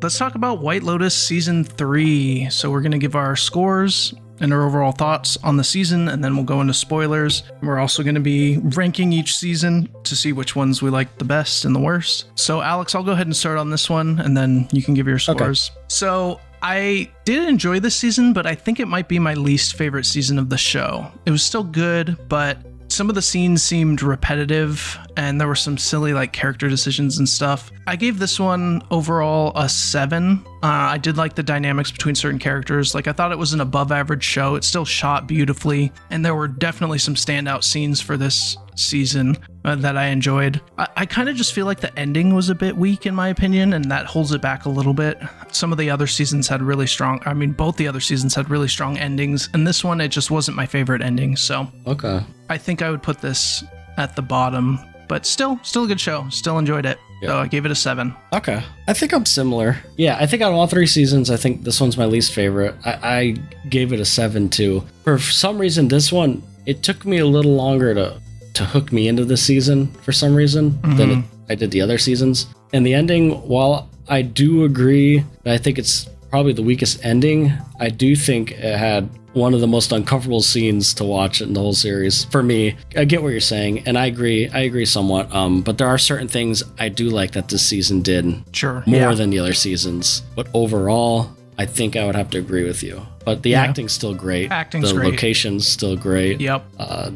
let's talk about White Lotus Season 3. So we're going to give our scores and our overall thoughts on the season, and then we'll go into spoilers. We're also going to be ranking each season to see which ones we like the best and the worst. So Alex, I'll go ahead and start on this one, and then you can give your scores. Okay. So I did enjoy this season, but I think it might be my least favorite season of the show. It was still good, but some of the scenes seemed repetitive, and there were some silly like character decisions and stuff. I gave this one overall a 7. I did like the dynamics between certain characters. Like, I thought it was an above average show. It still shot beautifully, and there were definitely some standout scenes for this season that I enjoyed. I kind of just feel like the ending was a bit weak in my opinion, and that holds it back a little bit. Some of the other seasons had really strong, both the other seasons had really strong endings, and this one, it just wasn't my favorite ending. So okay, I think I would put this at the bottom, but still a good show. Still enjoyed it. Yeah. So I gave it a 7. Okay. I think I'm similar. Yeah, I think out of all 3 seasons, I think this one's my least favorite. I gave it a 7 too. For some reason, this one, it took me a little longer to hook me into the season for some reason than I did the other seasons. And the ending, while I do agree that I think it's probably the weakest ending, I do think it had one of the most uncomfortable scenes to watch in the whole series for me. I get what you're saying, and I agree somewhat. But there are certain things I do like that this season did more than the other seasons. But overall, I think I would have to agree with you. But the acting's still great. Acting's great. The location's still great. Yep.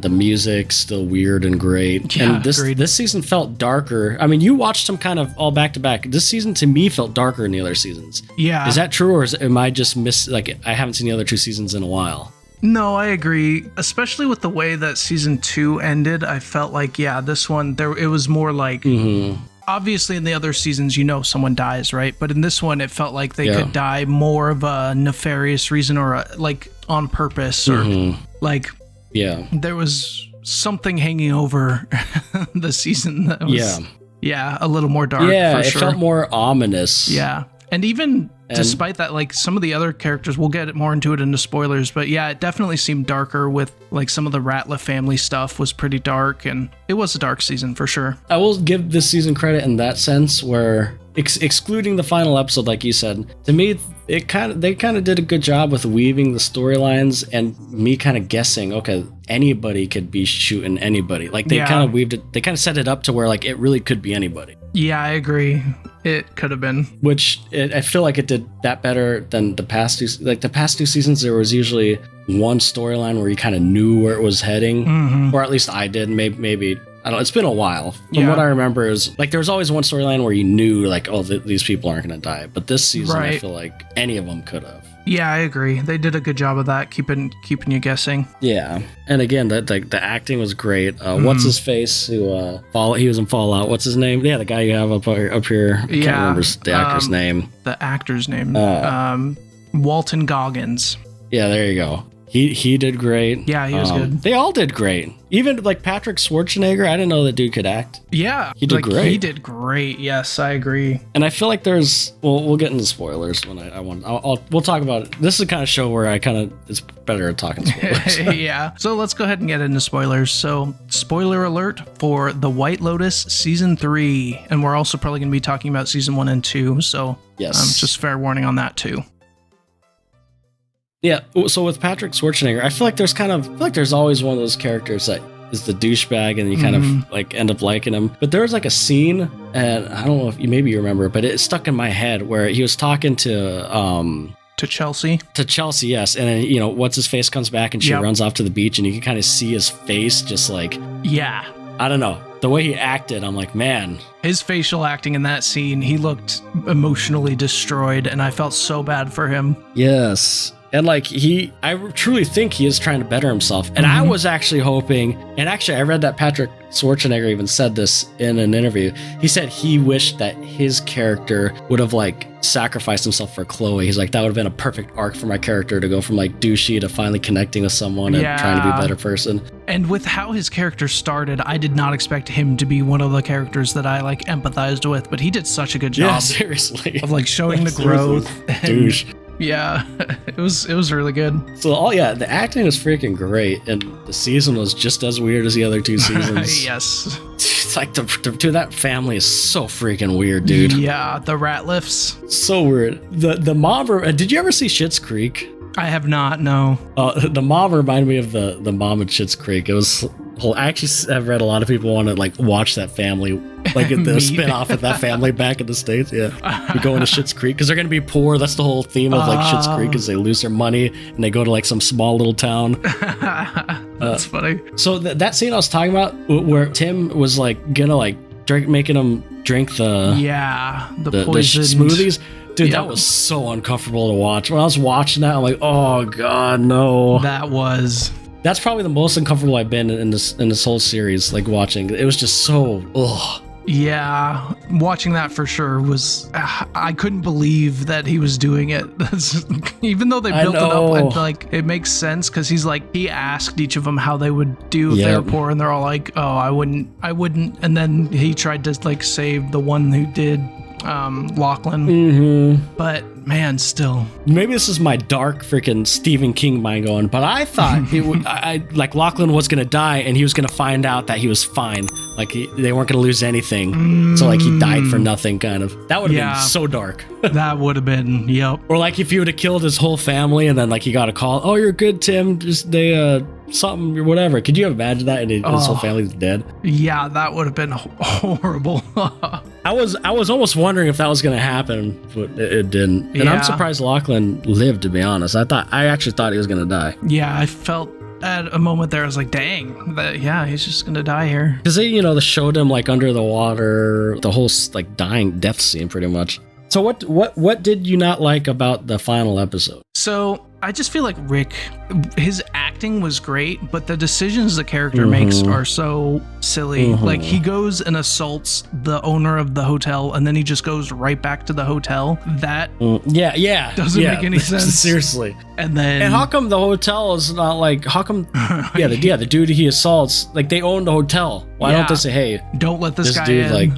The music's still weird and great. Yeah, and this season felt darker. I mean, you watched them kind of all back to back. This season to me felt darker than the other seasons. Yeah. Is that true, or am I just I haven't seen the other 2 seasons in a while? No, I agree. Especially with the way that season 2 ended, I felt like, this one, it was more like... Obviously, in the other seasons, someone dies, right? But in this one, it felt like they could die more of a nefarious reason or on purpose or there was something hanging over the season that was a little more dark. Yeah, for sure. It felt more ominous. Yeah. And even despite that, like some of the other characters, we'll get more into it into spoilers, but yeah, it definitely seemed darker with like some of the Ratliff family stuff was pretty dark, and it was a dark season for sure. I will give this season credit in that sense where excluding the final episode, like you said, to me, they kind of did a good job with weaving the storylines and me kind of guessing, okay, anybody could be shooting anybody. Like they kind of weaved it, they kind of set it up to where like it really could be anybody. Yeah, I agree. It could have been. I feel like it did that better than the past 2. Like the past 2 seasons, there was usually one storyline where you kind of knew where it was heading, or at least I did. Maybe I don't know. It's been a while. From what I remember is like there was always one storyline where you knew like, oh, these people aren't going to die. But this season, I feel like any of them could have. Yeah, I agree. They did a good job of that, keeping you guessing. Yeah, and again, the acting was great. What's his face? He was in Fallout. What's his name? Yeah, the guy you have up here. I can't remember the actor's name. The actor's name. Walton Goggins. Yeah, there you go. He did great. Yeah, he was good. They all did great. Even like Patrick Schwarzenegger, I didn't know that dude could act. Yeah, he did great. He did great. Yes, I agree. And I feel like we'll get into spoilers when we'll talk about it. This is the kind of show where it's better at talking spoilers. Yeah. So let's go ahead and get into spoilers. So spoiler alert for The White Lotus Season 3, and we're also probably going to be talking about Season 1 and 2. So yes, just fair warning on that too. Yeah, so with Patrick Schwarzenegger, I feel like there's always one of those characters that is the douchebag and you kind of like end up liking him. But there was like a scene, and I don't know if you remember, but it stuck in my head where he was talking to Chelsea. To Chelsea, yes. And then, what's his face comes back and she runs off to the beach and you can kind of see his face just like... Yeah. I don't know. The way he acted, I'm like, man. His facial acting in that scene, he looked emotionally destroyed and I felt so bad for him. Yes. And like I truly think he is trying to better himself. And I was actually hoping, and actually I read that Patrick Schwarzenegger even said this in an interview. He said he wished that his character would have like sacrificed himself for Chloe. He's like, that would have been a perfect arc for my character to go from like douchey to finally connecting with someone and trying to be a better person. And with how his character started, I did not expect him to be one of the characters that I like empathized with, but he did such a good job. Yeah, seriously. Of like showing the growth. Douche. Yeah, it was really good. So, the acting was freaking great, and the season was just as weird as the other two seasons. Yes. It's like that family is so freaking weird, dude. Yeah, the Ratliffs. So weird. The mom. Did you ever see Schitt's Creek? I have not. No. The mom reminded me of the mom at Schitt's Creek. It was. I actually have read a lot of people want to like watch that family, like the spin-off of that family back in the States. Yeah, we go into Schitt's Creek because they're gonna be poor. That's the whole theme of like Schitt's Creek is they lose their money and they go to like some small little town. That's funny. So that scene I was talking about where Tim was like gonna like making him drink the poisoned smoothies. Dude, that was so uncomfortable to watch. When I was watching that, I'm like, oh god, no. That's probably the most uncomfortable I've been in this whole series, like watching. It was just so, ugh. Yeah, watching that for sure was, I couldn't believe that he was doing it. Even though they built it up, and like it makes sense because he asked each of them how they would do if they were poor, and they're all like, oh, I wouldn't. And then he tried to like save the one who did, Lachlan. Mm-hmm. But man, still. Maybe this is my dark freaking Stephen King mind going, but I thought it would. Like Lachlan was gonna die, and he was gonna find out that he was fine. Like they weren't gonna lose anything, so like he died for nothing. Kind of. That would have been so dark. That would have been, yep. Or like if he would have killed his whole family, and then like he got a call. Oh, you're good, Tim. Just they something or whatever. Could you imagine that? And his whole family's dead. Yeah, that would have been horrible. I was almost wondering if that was going to happen, but it didn't. And I'm surprised Lachlan lived, to be honest. I actually thought he was going to die. Yeah, I felt at a moment there, I was like, dang, he's just going to die here. Because they showed him like under the water, the whole like dying death scene pretty much. So what did you not like about the final episode? So I just feel like Rick, his acting was great, but the decisions the character makes are so silly. Like he goes and assaults the owner of the hotel, and then he just goes right back to the hotel. That doesn't make any sense. Seriously. And how come the hotel is not like? How come? The dude he assaults, like they own the hotel. Why don't they say, hey, don't let this guy dude in? Like,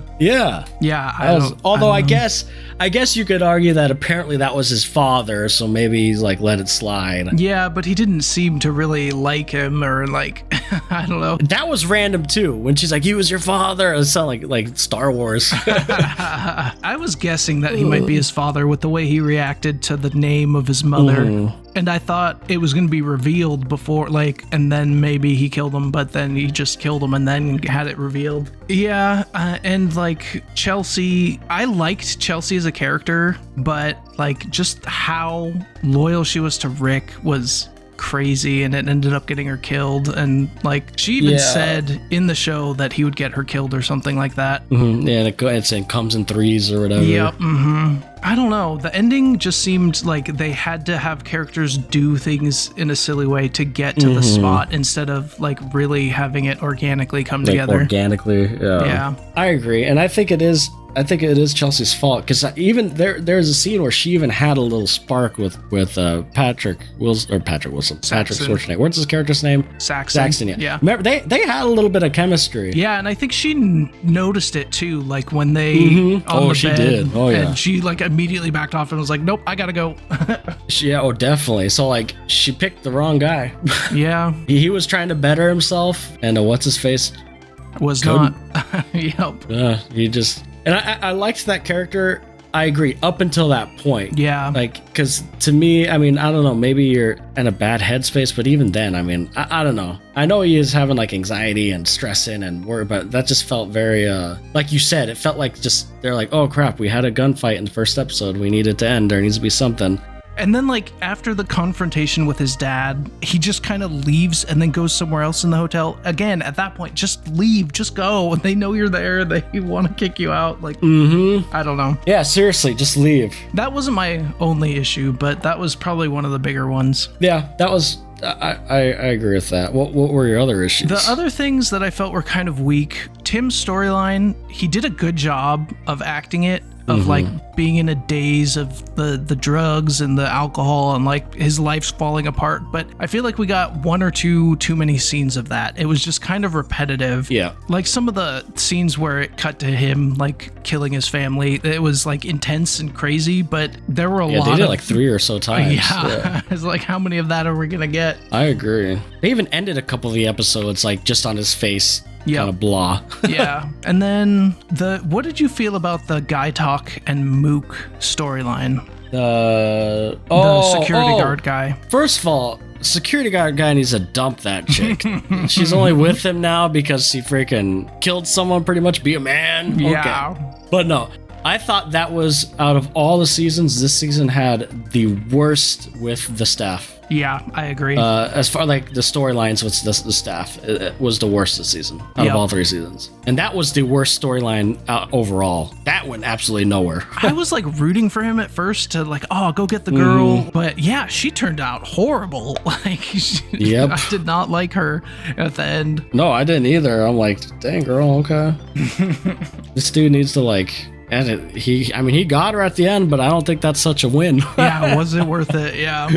I guess you could argue that apparently that was his father, so maybe he's like let it slide. Yeah, but he didn't seem to really like him, or like I don't know. That was random too. When she's like, "He was your father," it sounded like Star Wars. I was guessing that he might be his father with the way he reacted to the name of his mother. And I thought it was going to be revealed before, like, and then maybe he killed him, but then he just killed him and then had it revealed. Yeah, and like Chelsea, I liked Chelsea as a character, but like just how loyal she was to Rick was crazy, and it ended up getting her killed. And like she even said in the show that he would get her killed or something like that. Yeah, it comes in threes or whatever. Yep. I don't know. The ending just seemed like they had to have characters do things in a silly way to get to the spot instead of like really having it organically come together. Organically, yeah. I agree, and I think it is Chelsea's fault, because even there's a scene where she even had a little spark with Patrick Schwarzenegger. What's his character's name? Saxon. Yeah. Remember, they had a little bit of chemistry. Yeah, and I think she noticed it too, like when they on the she bed, did. Oh yeah. And she like immediately backed off and was like, "Nope, I gotta go." Definitely. So like she picked the wrong guy. Yeah. He was trying to better himself, and what's his face was not. Yep. He just. And I liked that character. I agree, up until that point. Yeah. Like, because to me, I mean, I don't know, maybe you're in a bad headspace, but even then, I mean, I don't know. I know he is having like anxiety and stressing and worry, but that just felt very, like you said, it felt like just, they're like, oh crap, we had a gunfight in the first episode. We need it to end. There needs to be something. And then, like, after the confrontation with his dad, he just kind of leaves and then goes somewhere else in the hotel. Again, at that point, just leave, just go. They know you're there. They want to kick you out. Like, I don't know. Yeah, seriously, just leave. That wasn't my only issue, but that was probably one of the bigger ones. Yeah, that was... I agree with that. What were your other issues? The other things that I felt were kind of weak. Tim's storyline, he did a good job of acting it. of like being in a daze of the drugs and the alcohol and like his life's falling apart. But I feel like we got one or two too many scenes of that. It was just kind of repetitive. Yeah. Like some of the scenes where it cut to him like killing his family, it was like intense and crazy, but there were a lot they did of like 3 or so times. Yeah. It's like, how many of that are we gonna get? I agree. They even ended a couple of the episodes like just on his face. Yep. Kind of blah. Yeah. And then what did you feel about the Guy Talk and Mook storyline? The security guard guy. First of all, security guard guy needs to dump that chick. She's only with him now because he freaking killed someone, pretty much. Be a man. Yeah. Okay. But no, I thought that was, out of all the seasons, this season had the worst with the staff. Yeah, I agree. As far like the storylines with the staff, it was the worst this season out of all 3 seasons. And that was the worst storyline overall. That went absolutely nowhere. I was like rooting for him at first to like, oh, go get the girl. But yeah, she turned out horrible. Like, I did not like her at the end. No, I didn't either. I'm like, dang girl, okay. This dude needs to like... And he got her at the end, but I don't think that's such a win. Yeah, was it worth it? Yeah.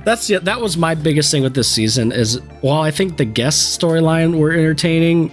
That was my biggest thing with this season is, while I think the guest storyline were entertaining,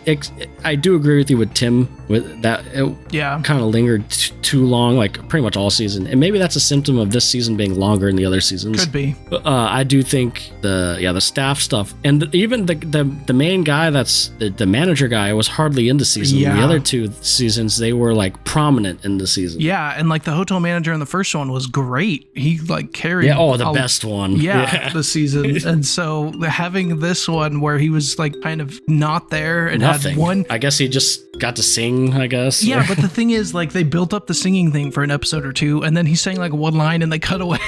I do agree with you with Tim with that. It kind of lingered too long, like pretty much all season. And maybe that's a symptom of this season being longer than the other seasons. Could be. But I do think the staff stuff and even the main guy that's the manager guy was hardly in the season. Yeah. The other 2 seasons, they were like prominent in the season. Yeah, and like the hotel manager in the first one was great. He like carried the best one. The season. And so having this one where he was like kind of not there and Nothing. had one, I guess he just got to sing, I guess. Yeah, but the thing is, like, they built up the singing thing for an episode or 2, and then he sang like one line and they cut away.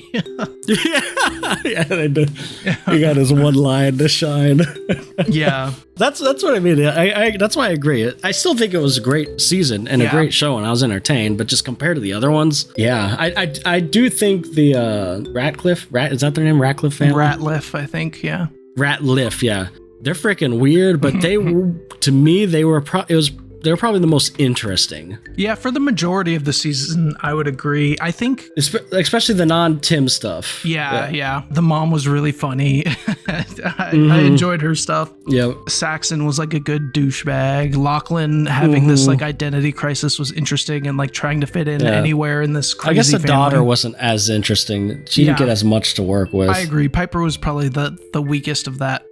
Yeah, they did. He got his one line to shine. Yeah. That's what I mean. That's why I agree. I still think it was a great season and a great show, and I was entertained. But just compared to the other ones, I do think the Ratcliffe, is that their name? Ratcliffe family? Ratliff, I think. Yeah. Ratliff, yeah. They're freaking weird, but they were, to me, they were probably the most interesting. Yeah, for the majority of the season, I would agree. I think... Especially the non-Tim stuff. Yeah. The mom was really funny. I enjoyed her stuff. Yep. Saxon was like a good douchebag. Lachlan having this like identity crisis was interesting and like trying to fit in anywhere in this crazy I guess the family. daughter wasn't as interesting. She didn't get as much to work with. I agree. Piper was probably the weakest of that.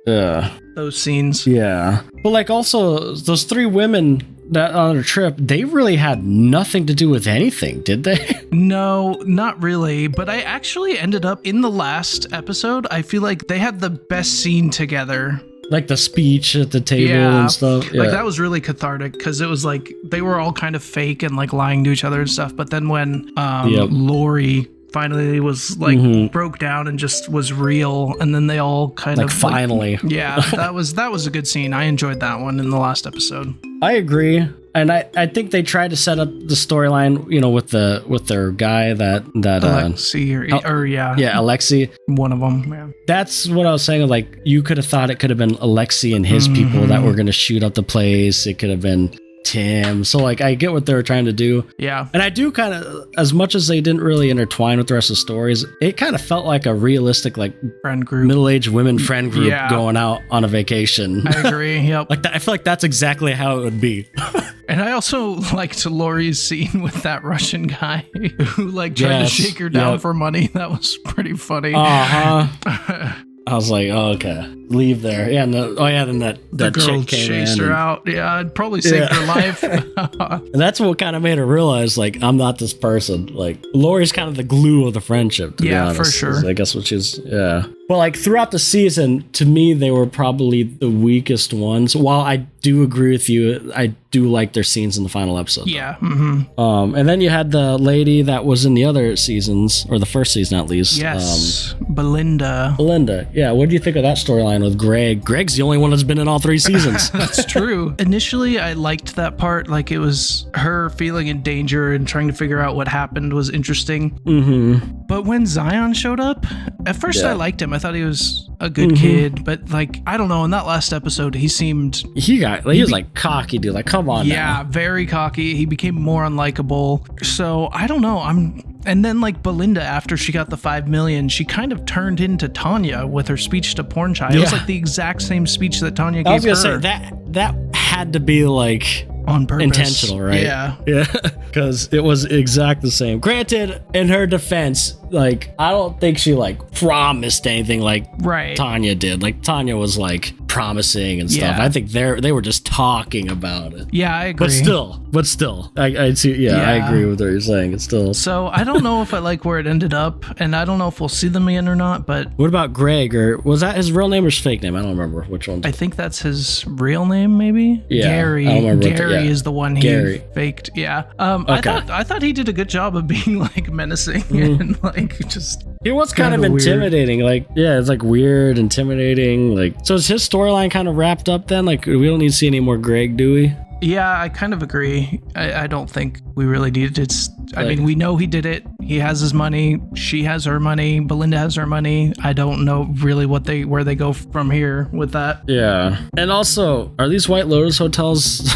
Those scenes. Yeah. But like also those 3 women that on a trip, they really had nothing to do with anything, did they? No, not really. But I actually ended up in the last episode. I feel like they had the best scene together. Like the speech at the table and stuff. Yeah. Like that was really cathartic because it was like they were all kind of fake and like lying to each other and stuff. But then when Lori finally was like broke down and just was real, and then they all kind of finally that was a good scene. I enjoyed that one in the last episode. I agree, and I think they tried to set up the storyline, with their guy that Alexi Alexi, one of them. Yeah. That's what I was saying. Like you could have thought it could have been Alexi and his people that were going to shoot up the place. It could have been Tim. So like I get what they were trying to do. Yeah. And I do kind of, as much as they didn't really intertwine with the rest of the stories, it kind of felt like a realistic like friend group, middle-aged women friend group going out on a vacation. I agree. Yep. Like that, I feel like that's exactly how it would be. And I also liked Laurie's scene with that Russian guy who like tried to shake her down for money. That was pretty funny. I was like, oh, okay, leave there. Yeah, then that girl chick came chased her out. Yeah, I'd probably saved her life. And that's what kind of made her realize, like, I'm not this person. Like, Laurie's kind of the glue of the friendship, to be honest. For sure. I guess what she's, Well, like, throughout the season, to me, they were probably the weakest ones. While I do agree with you, I do like their scenes in the final episode. Yeah. And then you had the lady that was in the other seasons, or the first season at least. Yes. Belinda. Yeah, what do you think of that storyline with Greg. Greg's the only one that's been in all 3 seasons. That's true. Initially, I liked that part. Like, it was her feeling in danger and trying to figure out what happened was interesting. Mm-hmm. But when Zion showed up, at first I liked him. I thought he was a good kid. But, like, I don't know. In that last episode, he seemed... He was like cocky, dude. Like, come on Yeah, now. very cocky. He became more unlikable. So, I don't know. And then, like, Belinda, after she got the 5 million, she kind of turned into Tanya with her speech to Porn Chai. It was like the exact same speech that Tanya gave her. I was gonna say that had to be like on purpose, intentional, right? Yeah, because it was exact the same. Granted, in her defense, like I don't think she like promised anything like Tanya did. Like Tanya was like promising and stuff. I think they were just talking about it. Yeah, I agree. But still, I see. Yeah, I agree with what you're saying. It's still. So I don't know if I like where it ended up, and I don't know if we'll see them again or not. But what about Greg? Or was that his real name or his fake name? I don't remember which one. I think that's his real name, maybe. Yeah, Gary. I don't remember Gary is the one he faked. Yeah. Okay. I thought he did a good job of being like menacing and like just. He was kind of intimidating. Like, yeah, it's like weird, intimidating. Like, so is his storyline kind of wrapped up then? Like, we don't need to see any more Greg, do we? Yeah, I kind of agree. I don't think we really need it. I mean, we know he did it. He has his money. She has her money. Belinda has her money. I don't know really where they go from here with that. Yeah. And also, are these White Lotus hotels...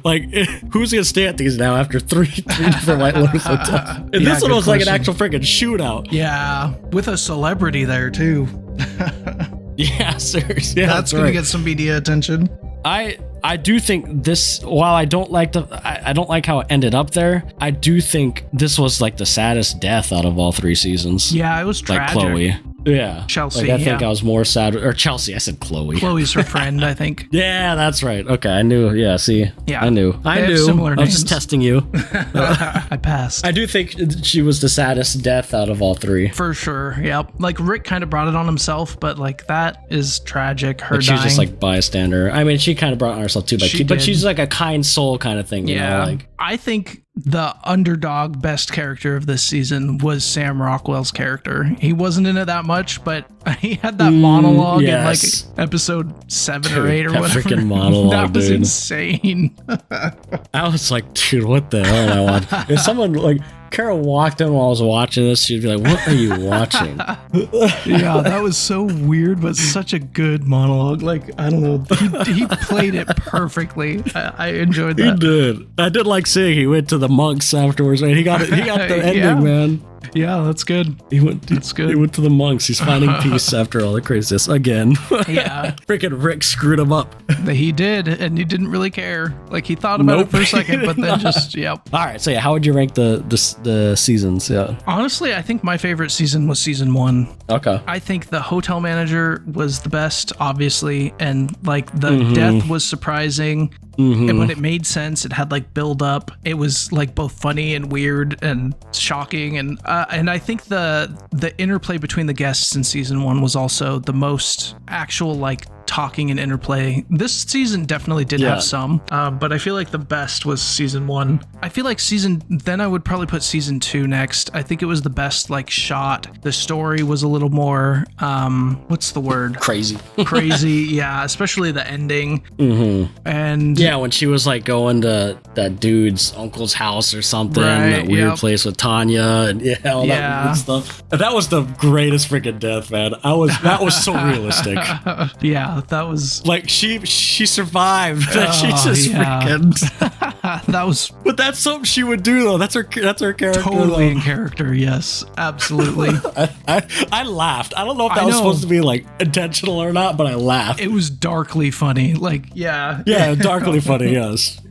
like, who's gonna stay at these now after three different White Lotus hotels? And this one was like an actual freaking shootout. Yeah, with a celebrity there too. Yeah, seriously. Yeah, that's gonna get some media attention. I do think this, while I don't like I don't like how it ended up there, I do think this was like the saddest death out of all 3 seasons. Yeah, it was tragic. Like Chloe. Yeah. Chelsea. Like, I think I was more sad. Or Chelsea. I said Chloe. Chloe's her friend, I think. Yeah, that's right. Okay, I knew. Yeah, see. Yeah. I knew. Similar names. I was just testing you. I passed. I do think she was the saddest death out of all 3. For sure. Yep. Like Rick kind of brought it on himself, but like that is tragic. Her dying. She's just like bystander. I mean, she kind of brought it on herself too, but she's like a kind soul kind of thing. Yeah. You know, like, I think the underdog best character of this season was Sam Rockwell's character. He wasn't in it that much, but he had that monologue in like episode 7 or 8 or that whatever. Freaking monologue, that was dude. Insane. I was like, dude, what the hell am I watching? If someone like Carol walked in while I was watching this, she'd be like, what are you watching? Yeah, that was so weird, but such a good monologue. Like, I don't know. He played it perfectly. I enjoyed that. He did. I did like seeing he went to the monks afterwards, man. He got the ending, man. Yeah, that's good. That's good. He went to the monks. He's finding peace after all the craziness again. Yeah. Freaking Rick screwed him up. He did, and he didn't really care. Like, he thought about it for a second, but then just, yep. All right, so yeah, how would you rank the seasons? Yeah. Honestly, I think my favorite season was season 1. Okay. I think the hotel manager was the best, obviously, and like the death was surprising. But it made sense. It had like build up. It was like both funny and weird and shocking, and I think the interplay between the guests in season 1 was also the most actual like talking and interplay. This season definitely did have some, but I feel like the best was season 1. I feel like then I would probably put season 2 next. I think it was the best like shot. The story was a little more what's the word? Crazy. Yeah, especially the ending. And yeah, when she was like going to that dude's uncle's house or something, that weird place with Tanya and all that weird stuff. That was the greatest freaking death, man. That was so realistic. Yeah, that was like she survived. She just freaking that was. But that's something she would do though. That's her character. Totally in character. Yes, absolutely. I laughed. I don't know if that was supposed to be like intentional or not, but I laughed. It was darkly funny. Like yeah, darkly funny. Yes.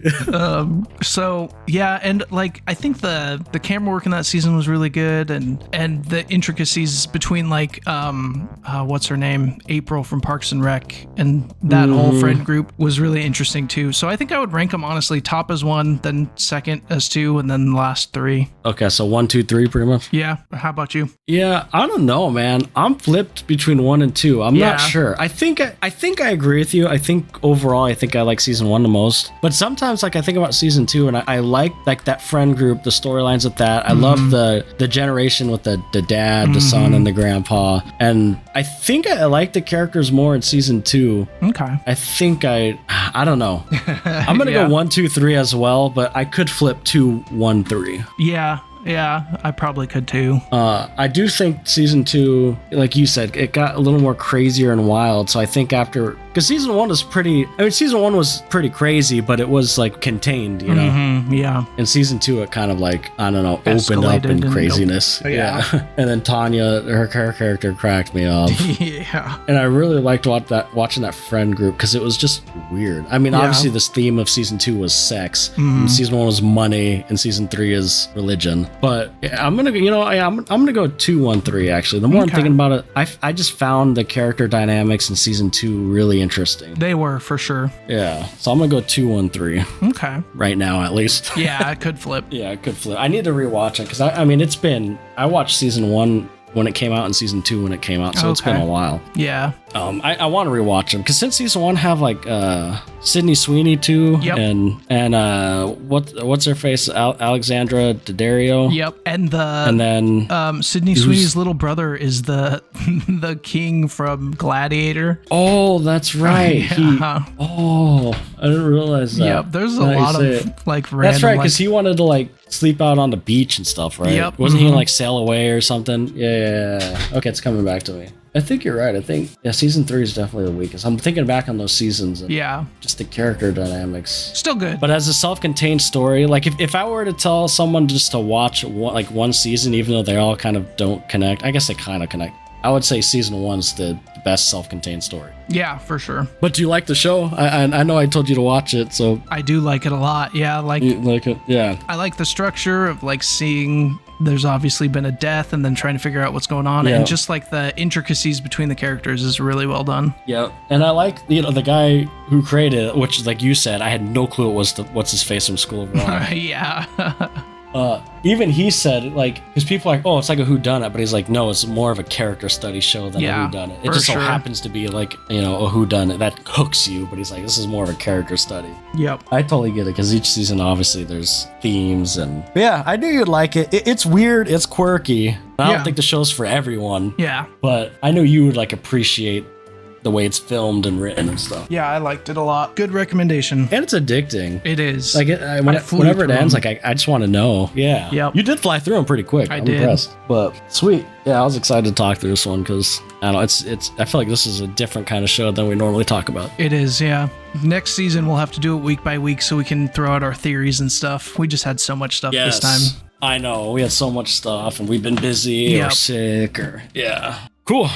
So yeah, and like I think the camera work in that season was really good, and the intricacies between like what's her name, April from Parks and Rec, and that whole friend group was really interesting too. So I think I would rank them honestly top as as 1, then second as 2, and then the last 3. Okay, so 1, 2, 3 pretty much. Yeah. How about you? Yeah, I don't know, man. I'm flipped between 1 and 2. I'm not sure. I think I agree with you. I think overall, I think I like season 1 the most. But sometimes, like, I think about season 2, and I like that friend group, the storylines with that. I love the generation with the dad, the son, and the grandpa. And I think I like the characters more in season 2. Okay. I think I don't know. I'm gonna go 1, 2, 3 as well, but I could flip 2, 1, 3. Yeah, I probably could too. I do think season 2, like you said, it got a little more crazier and wild. So I think because season 1 was season 1 was pretty crazy, but it was like contained, you know? Yeah. In season 2, it kind of like, I don't know, opened up in craziness. Yeah. And then Tanya, her character cracked me off. Yeah. And I really liked watching that friend group because it was just weird. I mean, obviously this theme of season 2 was sex. And season 1 was money, and season 3 is religion. But I'm gonna, I'm gonna go 2, 1, 3. Actually, the more I'm thinking about it, I just found the character dynamics in season 2 really interesting. They were for sure. Yeah, so I'm gonna go 2, 1, 3. Okay. Right now, at least. Yeah, I could flip. Yeah, I could flip. I need to rewatch it because I watched season 1 when it came out and season 2 when it came out, so it's been a while. Yeah. I want to rewatch them because since season 1 have like Sydney Sweeney too, and what's her face, Alexandra Daddario. Yep, and then Sydney Sweeney's little brother is the the king from Gladiator. Oh, that's right. I didn't realize that. Yep, there's a lot of like random. That's right, because he wanted to like sleep out on the beach and stuff, right? Yep. Wasn't he like sail away or something? Yeah. Okay, it's coming back to me. I think you're right. I think season 3 is definitely the weakest. I'm thinking back on those seasons. And just the character dynamics. Still good. But as a self-contained story, like if I were to tell someone just to watch one season, even though they all kind of don't connect, I guess they kind of connect. I would say season 1's the best self-contained story. Yeah, for sure. But do you like the show? I know I told you to watch it, so I do like it a lot. Yeah, you like it. Yeah, I like the structure of like seeing there's obviously been a death and then trying to figure out what's going on, and just like the intricacies between the characters is really well done. Yeah, and I like the guy who created it, which like you said, I had no clue it was what's his face from School of Rock. Yeah. Even he said, like, because people are like, oh, it's like a whodunit, but he's like, no, it's more of a character study show than a whodunit. It just so happens to be like, a whodunit that hooks you, but he's like, this is more of a character study. Yep. I totally get it, because each season, obviously, there's themes, and yeah, I knew you'd like it. It's weird, it's quirky. I don't think the show's for everyone. Yeah. But I knew you would, like, appreciate the way it's filmed and written and stuff. Yeah, I liked it a lot. Good recommendation. And it's addicting. It is. Like whenever it ends, like I just want to know. Yeah. Yep. You did fly through them pretty quick. I'm impressed. But sweet. Yeah, I was excited to talk through this one because I don't know. It's. I feel like this is a different kind of show than we normally talk about. It is. Yeah. Next season we'll have to do it week by week so we can throw out our theories and stuff. We just had so much stuff this time. I know. We had so much stuff and we've been busy or sick or cool.